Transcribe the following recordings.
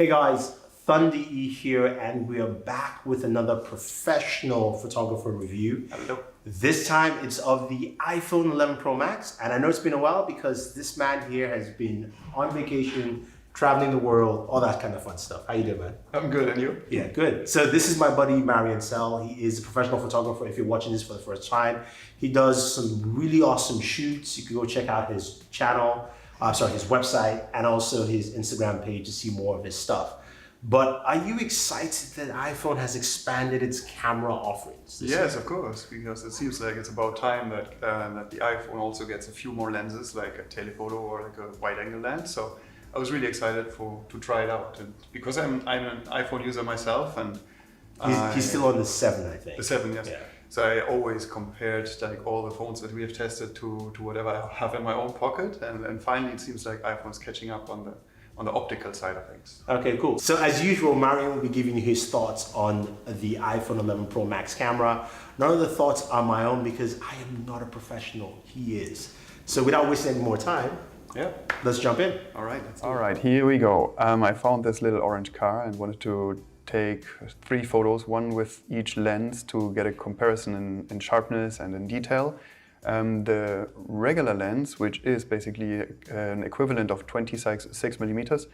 Hey guys, Thunder E here, and we are back with another professional photographer review. Hello. This time it's of the iPhone 11 Pro Max, and I know it's been a while because this man here has been on vacation, traveling the world, all that kind of fun stuff. How you doing, man? I'm good, and you? Yeah, good. So this is my buddy Marian Sell. He is a professional photographer. If you're watching this for the first time, he does some really awesome shoots. You can go check out his channel. His website, and also his Instagram page to see more of his stuff. But are you excited that iPhone has expanded its camera offerings? Yes, of course, because it seems like it's about time that the iPhone also gets a few more lenses, like a telephoto or like a wide-angle lens. So I was really excited to try it out, and because I'm an iPhone user myself, and he's still on the 7, I think. The 7, yes. Yeah. So I always compared like all the phones that we have tested to whatever I have in my own pocket, and finally it seems like iPhone's catching up on the optical side of things. Okay, cool. So as usual, Marian will be giving you his thoughts on the iPhone 11 Pro Max camera. None of the thoughts are my own because I am not a professional. He is. So without wasting any more time, let's jump in. All right. All right, here we go. I found this little orange car and wanted to take 3 photos, one with each lens to get a comparison in sharpness and in detail. The regular lens, which is basically an equivalent of 26 millimeters,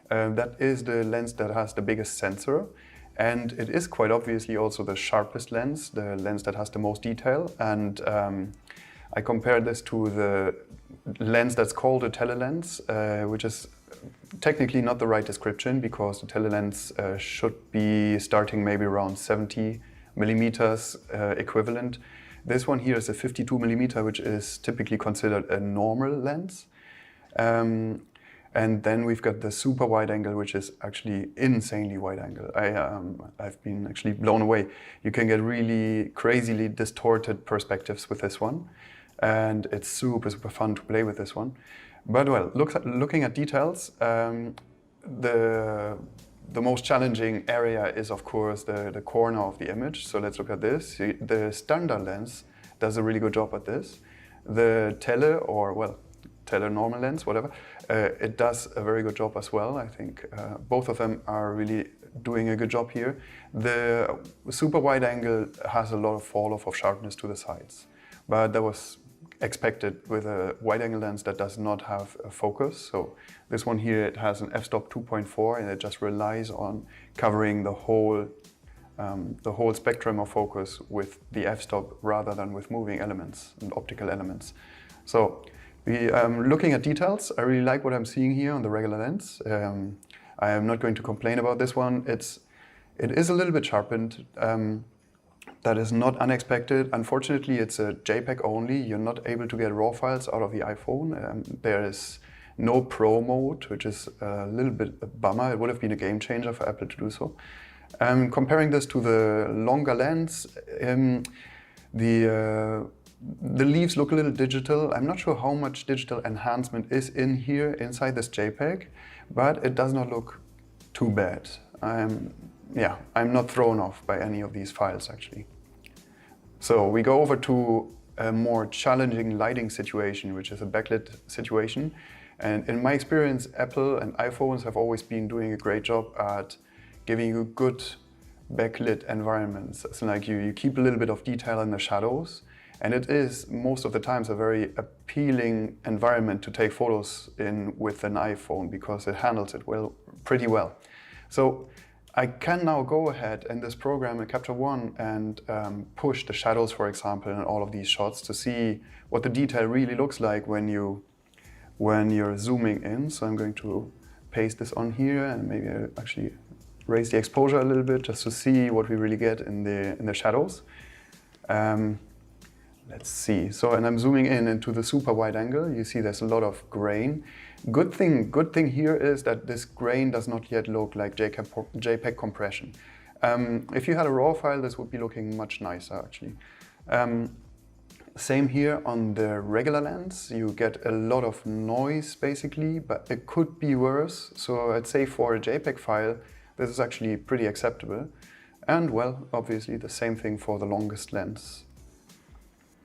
that is the lens that has the biggest sensor. And it is quite obviously also the sharpest lens, the lens that has the most detail. And I compared this to the lens that's called a telelens, which is technically not the right description because the telelens should be starting maybe around 70 millimeters equivalent. This one here is a 52 millimeter, which is typically considered a normal lens. And then we've got the super wide angle, which is actually insanely wide angle. I've been actually blown away. You can get really crazily distorted perspectives with this one. And it's super fun to play with this one. But well, looking at details, the most challenging area is of course the corner of the image. So let's look at this. The standard lens does a really good job at this. The tele normal lens, whatever, it does a very good job as well. I think both of them are really doing a good job here. The super wide angle has a lot of fall off of sharpness to the sides, but that was expected with a wide-angle lens that does not have a focus. So this one here, it has an f-stop 2.4 and it just relies on covering the whole spectrum of focus with the f-stop rather than with moving elements and optical elements. So looking at details, I really like what I'm seeing here on the regular lens. I am not going to complain about this one. It is a little bit sharpened. That is not unexpected. Unfortunately, it's a JPEG only. You're not able to get RAW files out of the iPhone. There is no Pro mode, which is a little bit a bummer. It would have been a game changer for Apple to do so. Comparing this to the longer lens, the leaves look a little digital. I'm not sure how much digital enhancement is in here inside this JPEG, but it does not look too bad. I'm not thrown off by any of these files actually. So we go over to a more challenging lighting situation, which is a backlit situation. And in my experience, Apple and iPhones have always been doing a great job at giving you good backlit environments. It's like you keep a little bit of detail in the shadows, and it is most of the times a very appealing environment to take photos in with an iPhone because it handles it pretty well. So I can now go ahead in this program in Capture One and push the shadows, for example, in all of these shots to see what the detail really looks like when you're zooming in. So I'm going to paste this on here and maybe actually raise the exposure a little bit just to see what we really get in the shadows. Let's see. So, and I'm zooming in into the super wide angle. You see there's a lot of grain. Good thing here is that this grain does not yet look like JPEG compression. If you had a RAW file, this would be looking much nicer actually. Same here on the regular lens. You get a lot of noise basically, but it could be worse. So I'd say for a JPEG file, this is actually pretty acceptable. And well, obviously the same thing for the longest lens.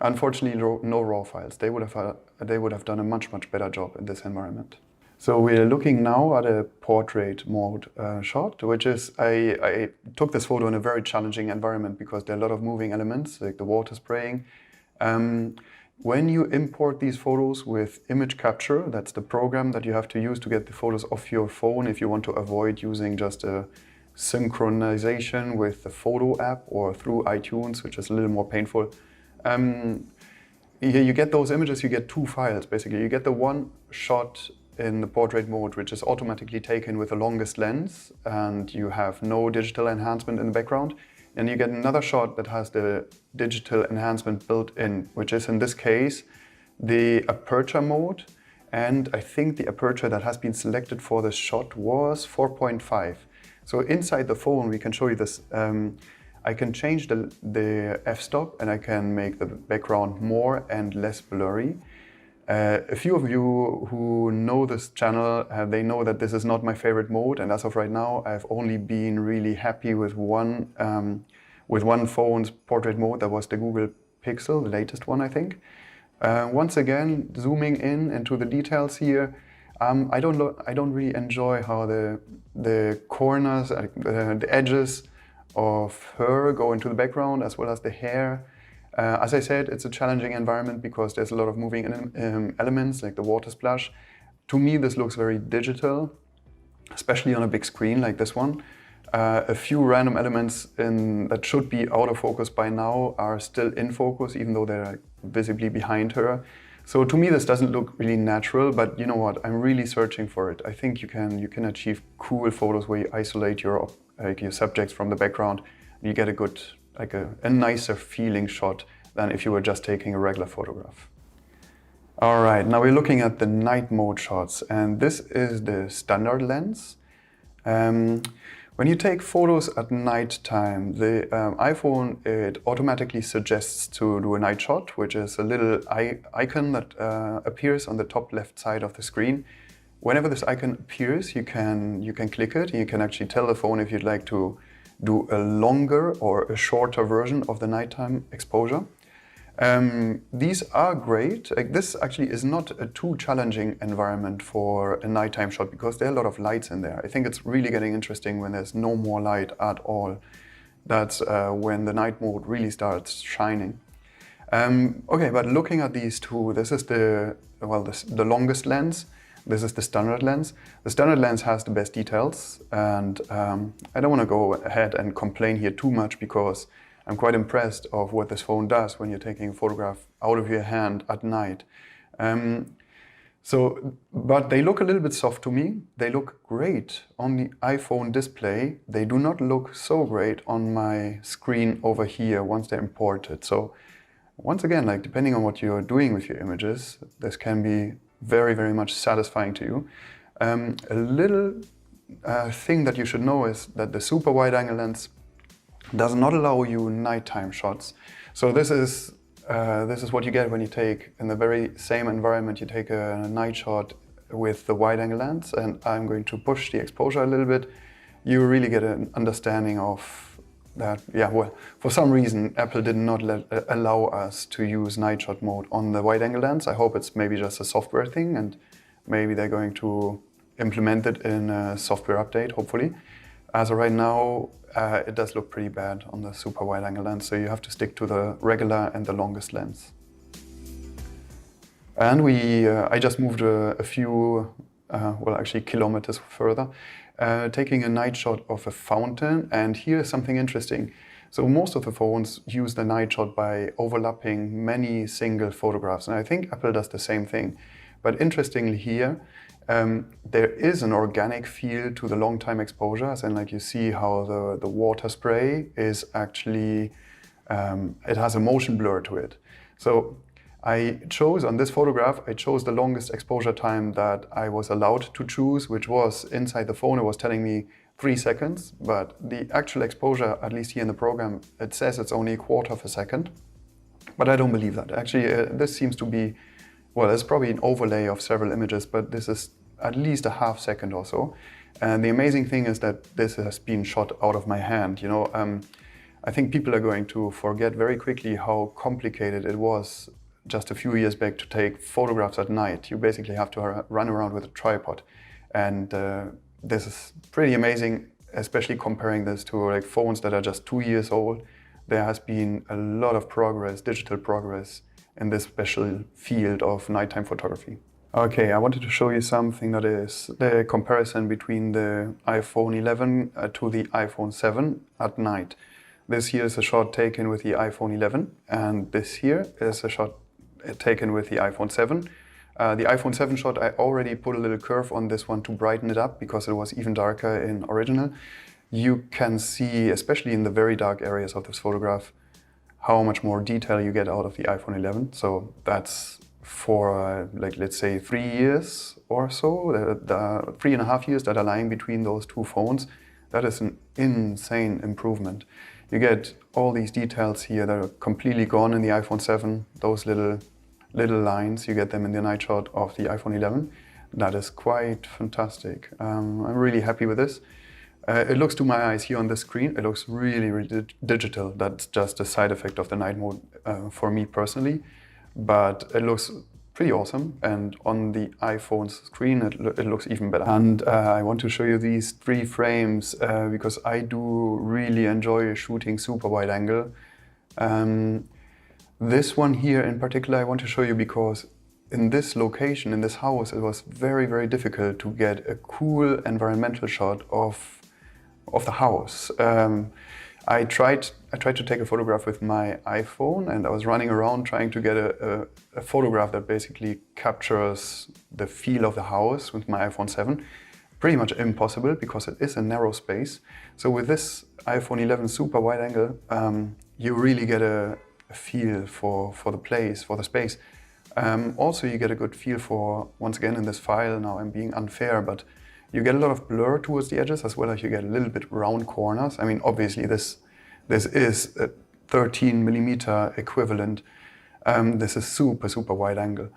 Unfortunately, no RAW files. They would have done a much better job in this environment. So we're looking now at a portrait mode shot, which is, I took this photo in a very challenging environment because there are a lot of moving elements, like the water spraying. When you import these photos with image capture, that's the program that you have to use to get the photos off your phone if you want to avoid using just a synchronization with the photo app or through iTunes, which is a little more painful. You get those images, you get two files basically. You get the one shot in the portrait mode, which is automatically taken with the longest lens, and you have no digital enhancement in the background. And you get another shot that has the digital enhancement built in, which is in this case the aperture mode. And I think the aperture that has been selected for this shot was 4.5. So inside the phone, we can show you this. I can change the f-stop and I can make the background more and less blurry. A few of you who know this channel, they know that this is not my favorite mode, and as of right now, I've only been really happy with one phone's portrait mode. That was the Google Pixel, the latest one, I think. Once again, zooming in into the details here, I don't really enjoy how the corners, the edges of her go into the background, as well as the hair. As I said, it's a challenging environment because there's a lot of moving elements, like the water splash. To me, this looks very digital, especially on a big screen like this one. A few random elements that should be out of focus by now are still in focus, even though they're visibly behind her. So to me, this doesn't look really natural, but you know what? I'm really searching for it. I think you can achieve cool photos where you isolate your subjects from the background. And you get a good, a nicer feeling shot than if you were just taking a regular photograph. All right, now we're looking at the night mode shots, and this is the standard lens. When you take photos at night time, the iPhone, it automatically suggests to do a night shot, which is a little icon that appears on the top left side of the screen. Whenever this icon appears, you can click it, and you can actually tell the phone if you'd like to do a longer or a shorter version of the nighttime exposure. These are great. This actually is not a too challenging environment for a nighttime shot because there are a lot of lights in there. I think it's really getting interesting when there's no more light at all. That's when the night mode really starts shining. Okay, but looking at these two, this is the longest lens. This is the standard lens. The standard lens has the best details, and I don't want to go ahead and complain here too much because I'm quite impressed of what this phone does when you're taking a photograph out of your hand at night. But they look a little bit soft to me. They look great on the iPhone display. They do not look so great on my screen over here once they're imported. So once again, depending on what you're doing with your images, this can be very, very much satisfying to you. A little thing that you should know is that the super wide angle lens does not allow you nighttime shots. So this is what you get when you take, in the very same environment, you take a night shot with the wide angle lens, and I'm going to push the exposure a little bit. You really get an understanding of that. Yeah, well, for some reason, Apple did not allow us to use night shot mode on the wide angle lens. I hope it's maybe just a software thing, and maybe they're going to implement it in a software update, hopefully. As of right now, it does look pretty bad on the super wide angle lens, so you have to stick to the regular and the longest lens. And I just moved a few, actually kilometers further, taking a night shot of a fountain. And here's something interesting. So most of the phones use the night shot by overlapping many single photographs, and I think Apple does the same thing. But interestingly here, there is an organic feel to the long time exposures, and you see how the water spray is actually, it has a motion blur to it. So I chose, on this photograph, I chose the longest exposure time that I was allowed to choose, which was inside the phone. It was telling me 3 seconds, but the actual exposure, at least here in the program, it says it's only 1/4 of a second. But I don't believe that. Actually, this seems to be, well, it's probably an overlay of several images, but this is at least a ½ second or so. And the amazing thing is that this has been shot out of my hand. I think people are going to forget very quickly how complicated it was just a few years back to take photographs at night. You basically have to run around with a tripod. And this is pretty amazing, especially comparing this to like phones that are just 2 years old. There has been a lot of progress, digital progress, in this special field of nighttime photography. Okay, I wanted to show you something that is the comparison between the iPhone 11 to the iPhone 7 at night. This here is a shot taken with the iPhone 11, and this here is a shot taken with the iPhone 7. The iPhone 7 shot, I already put a little curve on this one to brighten it up because it was even darker in original. You can see, especially in the very dark areas of this photograph, how much more detail you get out of the iPhone 11. So that's for like, let's say 3 years or so, the 3.5 years that are lying between those two phones. That is an insane improvement. You get all these details here that are completely gone in the iPhone 7, those little lines, you get them in the night shot of the iPhone 11. That is quite fantastic. I'm really happy with this. It looks to my eyes here on the screen, it looks really, really digital. That's just a side effect of the night mode for me personally. But it looks pretty awesome, and on the iPhone's screen it looks even better. And I want to show you these 3 frames because I do really enjoy shooting super wide angle. This one here in particular I want to show you because in this location, in this house, it was very, very difficult to get a cool environmental shot of the house. I tried to take a photograph with my iPhone, and I was running around trying to get a photograph that basically captures the feel of the house with my iPhone 7. Pretty much impossible because it is a narrow space. So with this iPhone 11 super wide angle, you really get a feel for the place, for the space. Also, you get a good feel for, once again in this file, now I'm being unfair, but you get a lot of blur towards the edges as well as you get a little bit round corners. I mean, obviously this is a 13mm equivalent. This is super wide angle.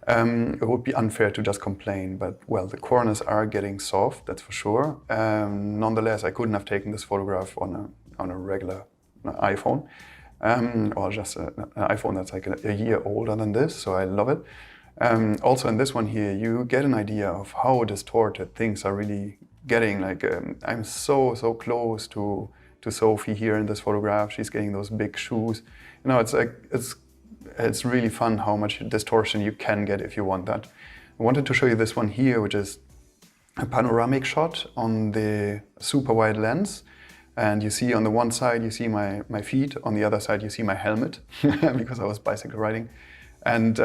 It would be unfair to just complain, but well, the corners are getting soft, that's for sure. Nonetheless, I couldn't have taken this photograph on a regular iPhone. Or just an iPhone that's like a year older than this, so I love it. Also in this one here, you get an idea of how distorted things are really getting. Like I'm so close to Sophie here in this photograph. She's getting those big shoes. You know, it's like it's really fun how much distortion you can get if you want that. I wanted to show you this one here, which is a panoramic shot on the super wide lens. And you see on the one side, you see my feet. On the other side, you see my helmet because I was bicycle riding. And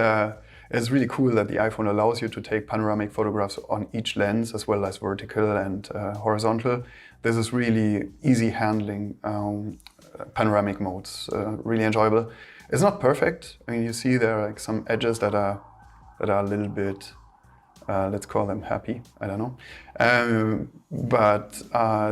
it's really cool that the iPhone allows you to take panoramic photographs on each lens as well as vertical and horizontal. This is really easy handling panoramic modes, really enjoyable. It's not perfect. I mean, you see there are like some edges that are a little bit, let's call them happy, I don't know. But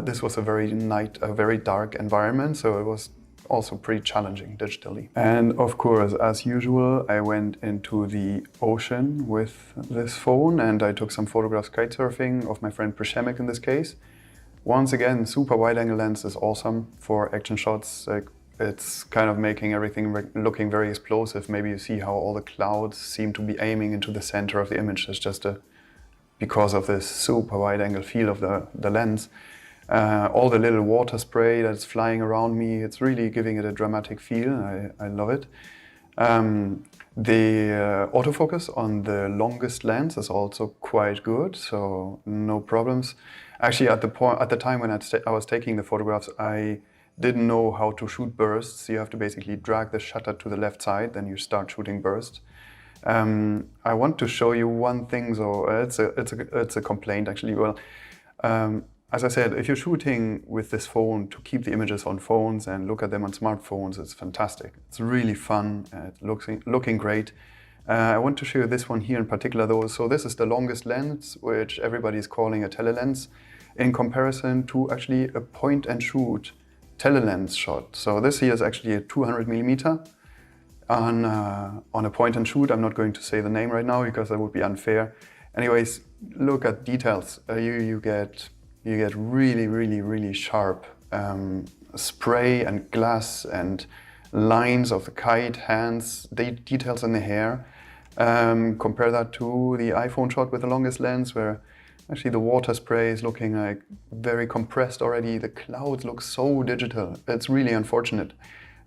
this was a very dark environment, so it was also pretty challenging digitally. And of course, as usual, I went into the ocean with this phone and I took some photographs kite surfing of my friend Przemek in this case. Once again, super wide angle lens is awesome for action shots. Like, it's kind of making everything looking very explosive. Maybe you see how all the clouds seem to be aiming into the center of the image. It's just because of this super wide angle feel of the lens. All the little water spray that's flying around me, it's really giving it a dramatic feel. I love it. The autofocus on the longest lens is also quite good, so no problems. Actually, at the time when I was taking the photographs, I didn't know how to shoot bursts. You have to basically drag the shutter to the left side, then you start shooting bursts. I want to show you one thing, so it's a complaint actually. Well, as I said, if you're shooting with this phone to keep the images on phones and look at them on smartphones, it's fantastic. It's really fun. It's looking great. I want to show you this one here in particular though. So this is the longest lens, which everybody is calling a telelens, in comparison to actually a point and shoot telelens shot. So this here is actually a 200mm on a point and shoot. I'm not going to say the name right now because that would be unfair. Anyways, look at details. You get really sharp spray and glass and lines of the kite, hands, details in the hair. Compare that to the iPhone shot with the longest lens, where actually the water spray is looking like very compressed already. The clouds look so digital. It's really unfortunate.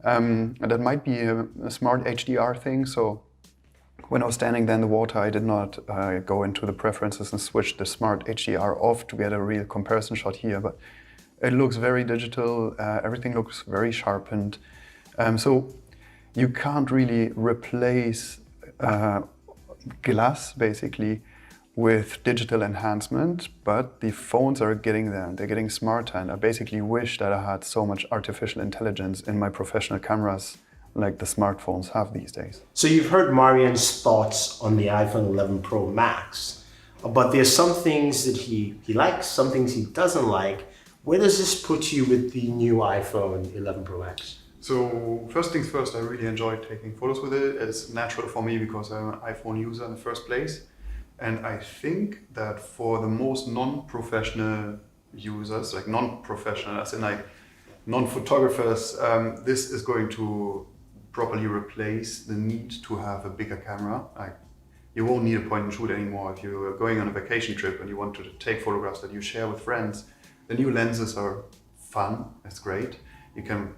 And that might be a smart HDR thing. So when I was standing there in the water, I did not go into the preferences and switch the smart HDR off to get a real comparison shot here. But it looks very digital. Everything looks very sharpened. So you can't really replace glass basically with digital enhancement, but the phones are getting there. They're getting smarter, and I basically wish that I had so much artificial intelligence in my professional cameras like the smartphones have these days. So you've heard Marian's thoughts on the iPhone 11 Pro Max, but there's some things that he likes, some things he doesn't like. Where does this put you with the new iPhone 11 Pro Max? So first things first, I really enjoyed taking photos with it. It's natural for me because I'm an iPhone user in the first place. And I think that for the most non-professional users, like non-professional, as in like non-photographers, this is going to properly replace the need to have a bigger camera. You won't need a point and shoot anymore. If you're going on a vacation trip and you want to take photographs that you share with friends, the new lenses are fun. It's great. You can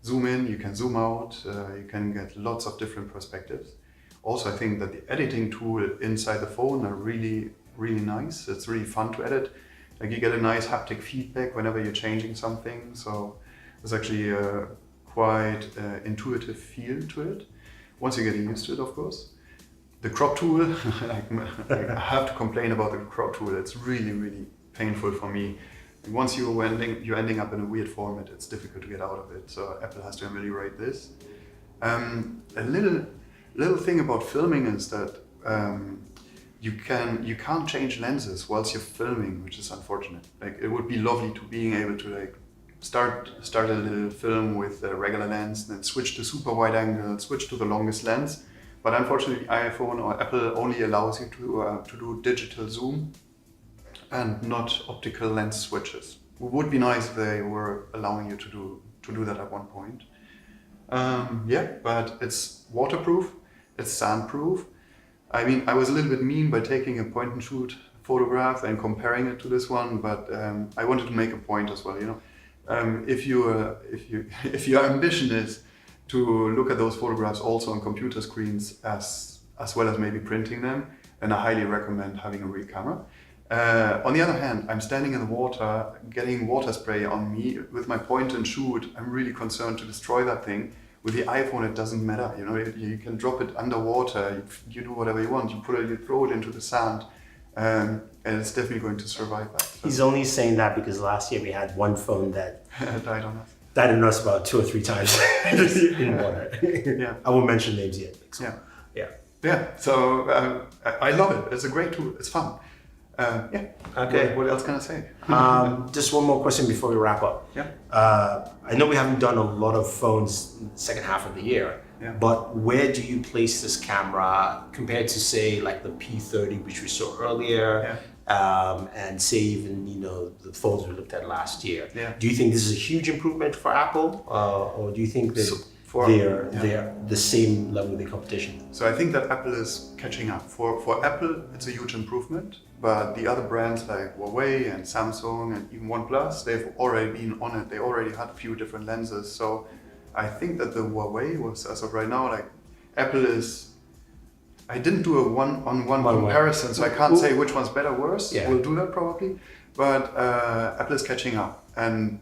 zoom in, you can zoom out, you can get lots of different perspectives. Also, I think that the editing tool inside the phone are really, really nice. It's really fun to edit. Like you get a nice haptic feedback whenever you're changing something. So there's actually a quite intuitive feel to it. Once you're getting used to it, of course. The crop tool, I have to complain about the crop tool. It's really, really painful for me. And once you're ending up in a weird format, it's difficult to get out of it. So Apple has to ameliorate this. A little thing about filming is that you can't change lenses whilst you're filming, which is unfortunate. Like it would be lovely to being able to like start a little film with a regular lens, then switch to super wide angle, switch to the longest lens. But unfortunately, iPhone or Apple only allows you to do digital zoom and not optical lens switches. It would be nice if they were allowing you to do that at one point. But it's waterproof, it's sandproof. I mean, I was a little bit mean by taking a point and shoot photograph and comparing it to this one, but I wanted to make a point as well. You know, if your ambition is to look at those photographs also on computer screens as well as maybe printing them, then I highly recommend having a real camera. On the other hand, I'm standing in the water, getting water spray on me with my point and shoot. I'm really concerned to destroy that thing. With the iPhone, it doesn't matter. You know, you can drop it underwater. You do whatever you want. You throw it into the sand, and it's definitely going to survive that. So. He's only saying that because last year we had one phone that died on us. Died on us about 2 or 3 times in water. Yeah. I won't mention names yet. So, yeah. So I love it. It's a great tool. It's fun. Okay. What else can I say? Just one more question before we wrap up. Yeah. I know we haven't done a lot of phones in the second half of the year, but where do you place this camera compared to say like the P30, which we saw earlier, and say even the phones we looked at last year? Yeah. Do you think this is a huge improvement for Apple, or do you think that they're the same level of the competition? So I think that Apple is catching up. For Apple, it's a huge improvement, but the other brands like Huawei and Samsung and even OnePlus, they've already been on it. They already had a few different lenses. So I think that the Huawei was, as of right now, like Apple is. I didn't do a one-on-one comparison, so I can't say which one's better or worse. Yeah. We'll do that probably, but Apple is catching up, and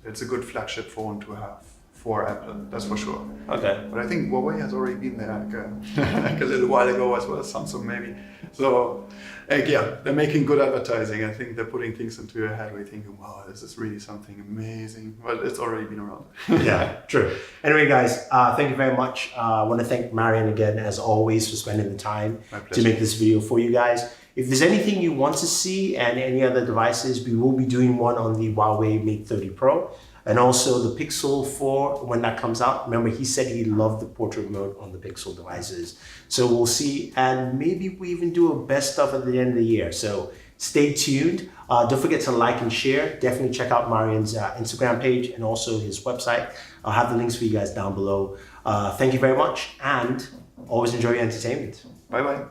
it's a good flagship phone to have for Apple, that's for sure. Okay. But I think Huawei has already been there like a little while ago as well as Samsung maybe. So they're making good advertising. I think they're putting things into your head where you're thinking, wow, this is really something amazing. But it's already been around. Yeah, true. Anyway, guys, thank you very much. I want to thank Marian again, as always, for spending the time to make this video for you guys. If there's anything you want to see and any other devices, we will be doing one on the Huawei Mate 30 Pro. And also the Pixel 4, when that comes out. Remember, he said he loved the portrait mode on the Pixel devices. So we'll see. And maybe we even do a best stuff at the end of the year. So Stay tuned. Don't forget to like and share. Definitely check out Marian's Instagram page and also his website. I'll have the links for you guys down below. Thank you very much, and always enjoy your entertainment. Bye bye.